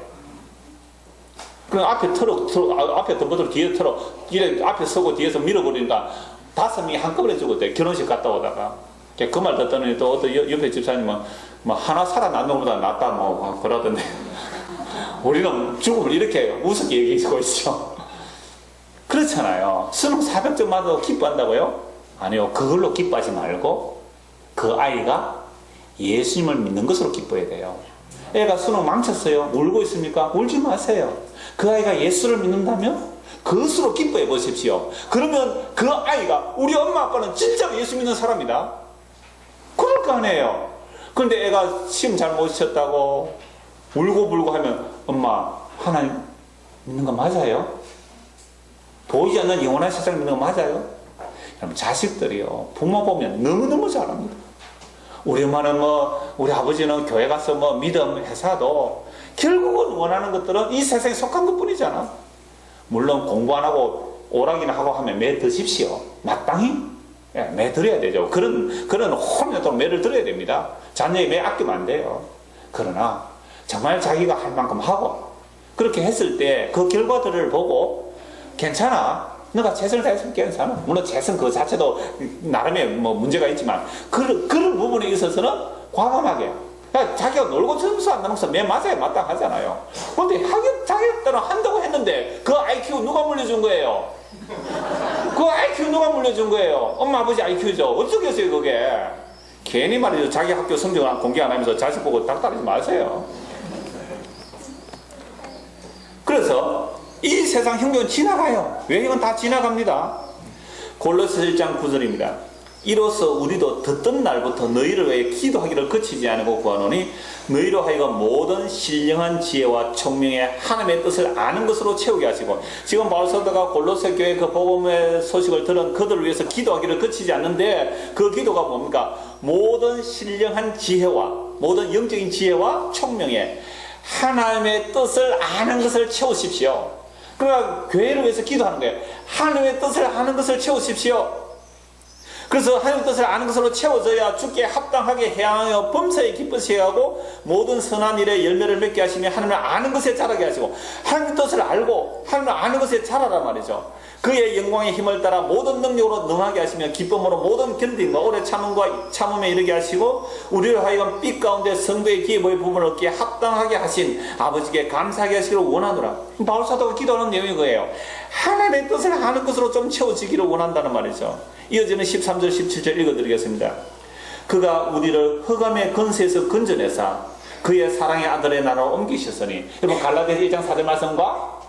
그 앞에 앞에 덤버트럭 뒤에 트럭 이래 앞에 서고 뒤에서 밀어버리니까 5명이 한꺼번에 죽었대요. 결혼식 갔다 오다가. 그 말 듣더니 또 어떤 옆에 집사님은 뭐 하나 살아남는 것보다 낫다 뭐 그러던데 우리는 죽음을 이렇게 우습게 얘기하고 있죠. 그렇잖아요. 수능 400점 맞아도 기뻐한다고요? 아니요. 그걸로 기뻐하지 말고 그 아이가 예수님을 믿는 것으로 기뻐해야 돼요. 애가 수능 망쳤어요. 울고 있습니까? 울지 마세요. 그 아이가 예수를 믿는다면 그것으로 기뻐해 보십시오. 그러면 그 아이가 우리 엄마 아빠는 진짜로 예수 믿는 사람이다. 그럴 거 아니에요. 그런데 애가 시험 잘 못 치셨다고 울고불고 하면 엄마 하나님 믿는 거 맞아요? 보이지 않는 영원한 세상 믿는 거 맞아요? 여러분 자식들이요 부모 보면 너무너무 잘합니다. 우리 엄마는 우리 아버지는 교회 가서 믿음 회사도 결국은 원하는 것들은 이 세상에 속한 것 뿐이잖아. 물론 공부 안 하고 오락이나 하고 하면 매 드십시오. 마땅히 매 드려야 되죠. 그런 홀면토록 매를 드려야 됩니다. 자녀의 매 아끼면 안 돼요. 그러나 정말 자기가 할 만큼 하고 그렇게 했을 때 그 결과들을 보고 괜찮아. 너가 최선을 다했으면 괜찮아. 물론 최선 그 자체도 나름의 문제가 있지만 그런 부분에 있어서는 과감하게 그러니까 자기가 놀고 점수 안 나면서 매 맞아야 마땅하잖아요. 그런데 자격들은 한다고 했는데 그 IQ 누가 물려준 거예요? 그 IQ 누가 물려준 거예요? 엄마 아버지 IQ죠. 어쩌겠어요 그게. 괜히 말이죠. 자기 학교 성적을 공개 안 하면서 자식 보고 닥달하지 마세요. 그래서 이 세상 형편은 지나가요. 왜 이건 다 지나갑니다. 골로새 1장 9절입니다. 이로써 우리도 듣던 날부터 너희를 위해 기도하기를 그치지 않고 구하노니 너희로 하여금 모든 신령한 지혜와 총명의 하나님의 뜻을 아는 것으로 채우게 하시고 지금 바울 사도가 골로새 교회 그 복음의 소식을 들은 그들을 위해서 기도하기를 그치지 않는데 그 기도가 뭡니까? 모든 신령한 지혜와 모든 영적인 지혜와 총명의 하나님의 뜻을 아는 것을 채우십시오. 그러니까 교회를 위해서 기도하는 거예요. 하나님의 뜻을 아는 것을 채우십시오. 그래서 하나님의 뜻을 아는 것으로 채워져야 주께 합당하게 행하여 범사에 기쁘시게 하고 모든 선한 일에 열매를 맺게 하시며 하나님을 아는 것에 자라게 하시고 하나님의 뜻을 알고 하나님을 아는 것에 자라란 말이죠. 그의 영광의 힘을 따라 모든 능력으로 능하게 하시며 기쁨으로 모든 견딤과 오래 참음과 참음에 이르게 하시고 우리를 하여금 빛 가운데 성도의 기회의 부분을 얻기에 합당하게 하신 아버지께 감사하게 하시기를 원하노라. 바울 사도가 기도하는 내용이 그예요. 하나님의 뜻을 아는 것으로 좀 채워지기를 원한다는 말이죠. 이어지는 13절 17절 읽어드리겠습니다. 그가 우리를 흑암의 건세에서 건져내사 그의 사랑의 아들의 나라로 옮기셨으니 여러분 갈라디아서 1장 4절 말씀과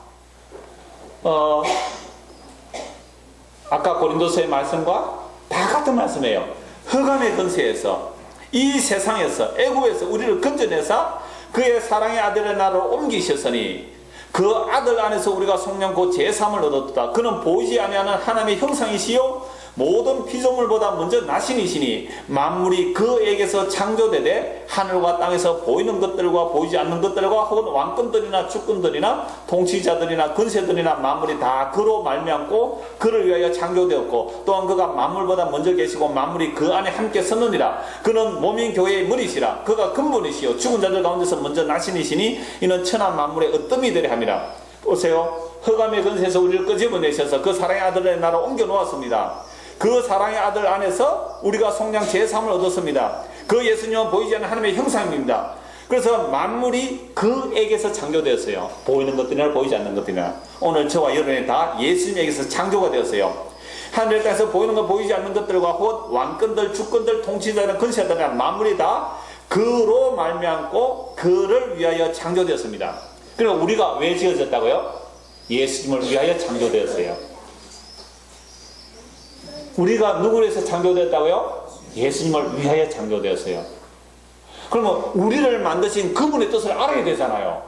아까 고린도서의 말씀과 다 같은 말씀이에요. 흑암의 건세에서 이 세상에서 애굽에서 우리를 건져내사 그의 사랑의 아들의 나라로 옮기셨으니 그 아들 안에서 우리가 성령 곧 제3을 얻었다. 그는 보이지 아니하는 하나님의 형상이시요 모든 피조물보다 먼저 나신이시니 만물이 그에게서 창조되되 하늘과 땅에서 보이는 것들과 보이지 않는 것들과 혹은 왕권들이나 주권들이나 통치자들이나 권세들이나 만물이 다 그로 말미암고 그를 위하여 창조되었고 또한 그가 만물보다 먼저 계시고 만물이 그 안에 함께 서느니라. 그는 몸인 교회의 머리시라. 그가 근본이시요 죽은 자들 가운데서 먼저 나신이시니 이는 천하 만물의 으뜸이 되려 함이라. 보세요. 흑암의 근세에서 우리를 끄집어내셔서 그 사랑의 아들의 나라로 옮겨 놓았습니다. 그 사랑의 아들 안에서 우리가 속량 제3을 얻었습니다. 그 예수님은 보이지 않는 하나님의 형상입니다. 그래서 만물이 그에게서 창조되었어요. 보이는 것들이나 보이지 않는 것들이나 오늘 저와 여러분이 다 예수님에게서 창조가 되었어요. 하늘 땅에서 보이는 것 보이지 않는 것들과 혹은 왕권들 주권들 통치자나 권세자나 만물이 다 그로 말미암고 그를 위하여 창조되었습니다. 그리고 우리가 왜 지어졌다고요? 예수님을 위하여 창조되었어요. 우리가 누구를 위해서 창조되었다고요? 예수님을 위하여 창조되었어요. 그러면 우리를 만드신 그분의 뜻을 알아야 되잖아요.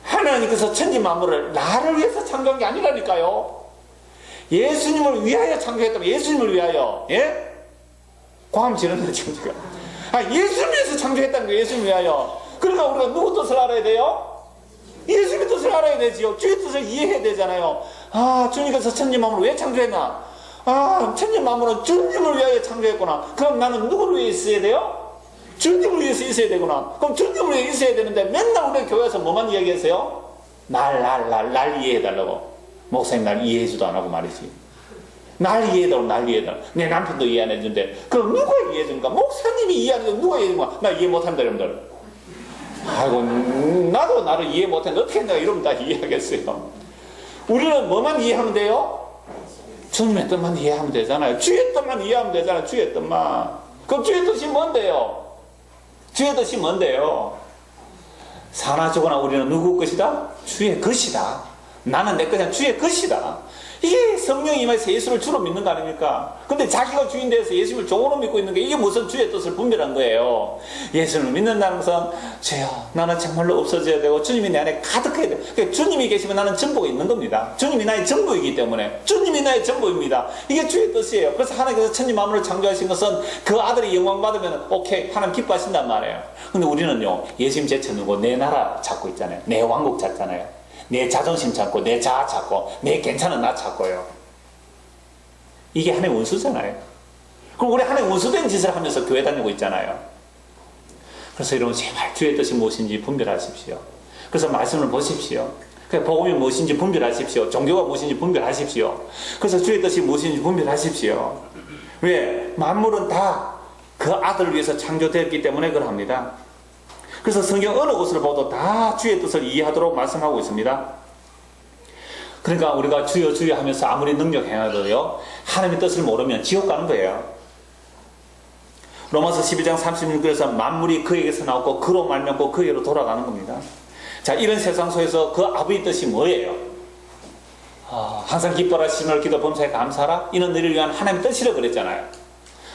하나님께서 천지 만물을 나를 위해서 창조한 게 아니라니까요. 예수님을 위하여 창조했다면 예수님을 위하여 과함 지르는 창조가 예수님을 위해서 창조했다는 거예요. 예수님을 위하여. 그러니까 우리가 누구 뜻을 알아야 돼요? 예수님의 뜻을 알아야 되지요. 주의 뜻을 이해해야 되잖아요. 주님께서 천지 만물을 왜 창조했나? 천지 만물은 주님을 위하여 창조했구나. 그럼 나는 누구를 위해 있어야 돼요? 주님을 위해서 있어야 되구나. 그럼 주님을 위해 있어야 되는데 맨날 우리 교회에서 뭐만 이야기하세요? 날 이해해달라고. 목사님 날 이해해주도 안 하고 말이지. 날 이해해달라고, 날 이해해달라고. 내 남편도 이해 안 해준대. 그럼 누가 이해해주는가? 목사님이 이해 안 해주는가? 누가 이해해주는가? 나 이해 못한다, 여러분들. 아이고, 나도 나를 이해 못했는데 어떻게 내가 이러면 다 이해하겠어요? 우리는 뭐만 이해하면 돼요? 주님의 뜻만 이해하면 되잖아요. 주의 뜻만 이해하면 되잖아요. 주의 뜻만. 그럼 주의 뜻이 뭔데요? 주의 뜻이 뭔데요? 사나 죽거나 우리는 누구 것이다? 주의 것이다. 나는 내 것이 아니라 주의 것이다. 이게 성령이 임해서 예수를 주로 믿는 거 아닙니까? 근데 자기가 주인 되어서 예수를 종으로 믿고 있는 게 이게 무슨 주의 뜻을 분별한 거예요? 예수를 믿는다는 것은 주여 나는 정말로 없어져야 되고 주님이 내 안에 가득해야 돼요. 그러니까 주님이 계시면 나는 전부가 있는 겁니다. 주님이 나의 전부이기 때문에 주님이 나의 전부입니다. 이게 주의 뜻이에요. 그래서 하나님께서 천지 만물을 창조하신 것은 그 아들이 영광 받으면 오케이 하나님 기뻐하신단 말이에요. 근데 우리는요 예수님 제쳐놓고 내 나라 찾고 있잖아요. 내 왕국 찾잖아요. 내 자존심 찾고 내 자아 찾고 내 괜찮은 나 찾고요. 이게 하나의 원수잖아요. 그럼 우리 하나의 원수된 짓을 하면서 교회 다니고 있잖아요. 그래서 여러분 제발 주의 뜻이 무엇인지 분별하십시오. 그래서 말씀을 보십시오. 복음이 무엇인지 분별하십시오. 종교가 무엇인지 분별하십시오. 그래서 주의 뜻이 무엇인지 분별하십시오. 왜? 만물은 다 그 아들을 위해서 창조되었기 때문에 그럽니다. 그래서 성경 어느 곳을 봐도 다 주의 뜻을 이해하도록 말씀하고 있습니다. 그러니까 우리가 주여 주여 하면서 아무리 능력 행하도요 하나님의 뜻을 모르면 지옥 가는 거예요. 로마서 12장 36절에서 만물이 그에게서 나왔고 그로 말미암고 그에게로 돌아가는 겁니다. 자, 이런 세상 속에서 그 아버지의 뜻이 뭐예요? 항상 기뻐라 시즘을 기도 범사에 감사하라. 이는 너희를 위한 하나님의 뜻이라고 그랬잖아요.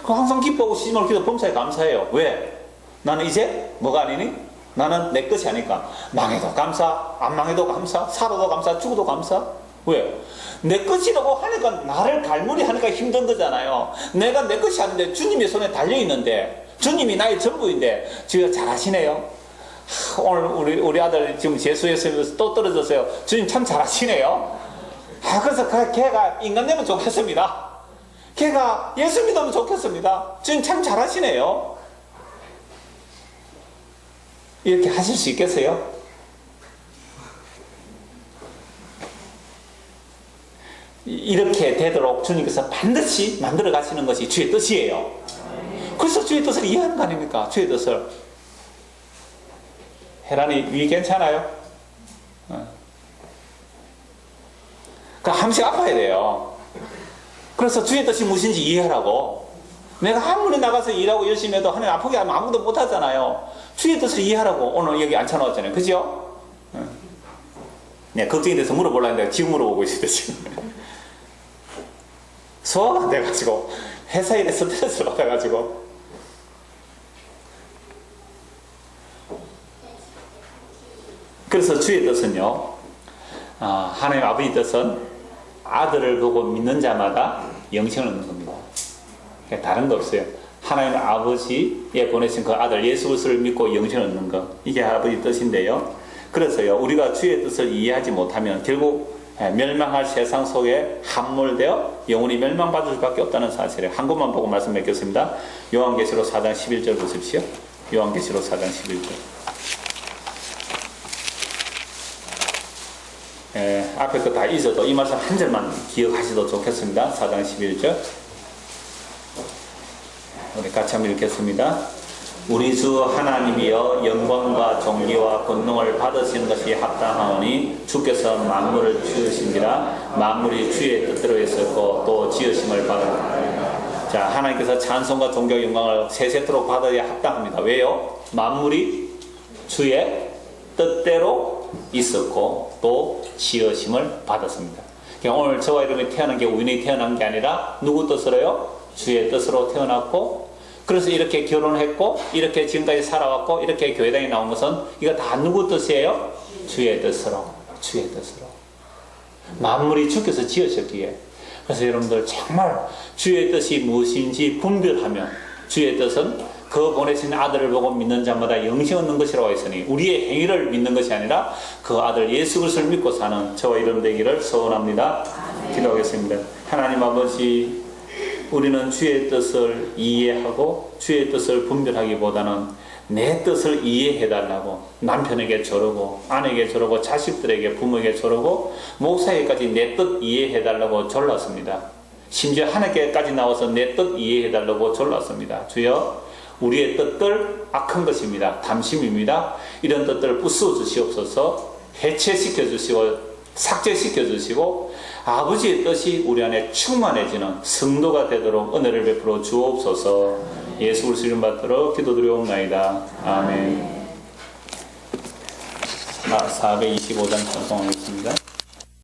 항상 기뻐하고 시즘을 기도 범사에 감사해요. 왜? 나는 이제 뭐가 아니니? 나는 내 것이 아니까 망해도 감사, 안 망해도 감사, 살아도 감사, 죽어도 감사. 왜? 내 것이라고 하니까 나를 갈무리 하니까 힘든 거잖아요. 내가 내 것이 아닌데 주님의 손에 달려있는데 주님이 나의 전부인데 주여 잘하시네요. 오늘 우리 아들 지금 재수했으면서 또 떨어졌어요. 주님 참 잘하시네요. 그래서 걔가 인간 되면 좋겠습니다. 걔가 예수 믿으면 좋겠습니다. 주님 참 잘하시네요. 이렇게 하실 수 있겠어요? 이렇게 되도록 주님께서 반드시 만들어 가시는 것이 주의 뜻이에요. 그래서 주의 뜻을 이해하는 거 아닙니까? 주의 뜻을. 혜란이 위 괜찮아요? 한 번씩 아파야 돼요. 그래서 주의 뜻이 무엇인지 이해하라고. 내가 아무리 나가서 일하고 열심히 해도 하나님 아프게 하면 아무도 못 하잖아요. 주의 뜻을 이해하라고 오늘 여기 앉혀놓았잖아요. 그죠? 네, 걱정이 돼서 물어보려고 했는데 지금 물어보고 있어요. 지금. 소화가 안 돼가지고 회사 일에 스트레스를 받아가지고 그래서 주의 뜻은요 하나님 아버지 뜻은 아들을 보고 믿는 자마다 영생을 얻는 겁니다. 다른 거 없어요. 하나님 아버지에 보내신 그 아들 예수 그리스도를 믿고 영생을 얻는 것, 이게 아버지 뜻인데요. 그래서요 우리가 주의 뜻을 이해하지 못하면 결국 멸망할 세상 속에 함몰되어 영원히 멸망받을 수밖에 없다는 사실을 한 것만 보고 말씀 맺겠습니다. 요한계시록 4장 11절 보십시오. 요한계시록 4장 11절. 앞에 거 다 잊어도 이 말씀 한 절만 기억하셔도 좋겠습니다. 4장 11절. 우리 같이 한번 읽겠습니다. 우리 주 하나님이여 영광과 존귀와 권능을 받으시는 것이 합당하오니 주께서 만물을 지으신지라 만물이 주의 뜻대로 했었고 또 지으심을 받았다. 자, 하나님께서 찬송과 존귀와 영광을 세세토록 받아야 합당합니다. 왜요? 만물이 주의 뜻대로 있었고 또 지으심을 받았습니다. 그러니까 오늘 저와 여러분이 태어난 게 우연히 태어난 게 아니라 누구 뜻으로요? 주의 뜻으로 태어났고 그래서 이렇게 결혼했고 이렇게 지금까지 살아왔고 이렇게 교회당에 나온 것은 이거 다 누구 뜻이에요? 주의 뜻으로. 주의 뜻으로. 만물이 주께서 지으셨기에. 그래서 여러분들 정말 주의 뜻이 무엇인지 분별하면 주의 뜻은 그 보내신 아들을 보고 믿는 자마다 영생 얻는 것이라고 했으니 우리의 행위를 믿는 것이 아니라 그 아들 예수 그리스도를 믿고 사는 저와 여러분 되기를 소원합니다. 기도하겠습니다. 하나님 아버지, 우리는 주의 뜻을 이해하고 주의 뜻을 분별하기보다는 내 뜻을 이해해달라고 남편에게 저러고 아내에게 저러고 자식들에게 부모에게 저러고 목사에게까지 내 뜻 이해해달라고 졸랐습니다. 심지어 하나님께까지 나와서 내 뜻 이해해달라고 졸랐습니다. 주여, 우리의 뜻들 악한 것입니다. 담심입니다. 이런 뜻들을 부수어 주시옵소서. 해체시켜 주시고 삭제시켜 주시고 아버지의 뜻이 우리 안에 충만해지는 성도가 되도록 은혜를 베풀어 주옵소서. 예수 그리스도 이름 받들어 기도드리옵나이다. 아멘. 425장 찬송하겠습니다.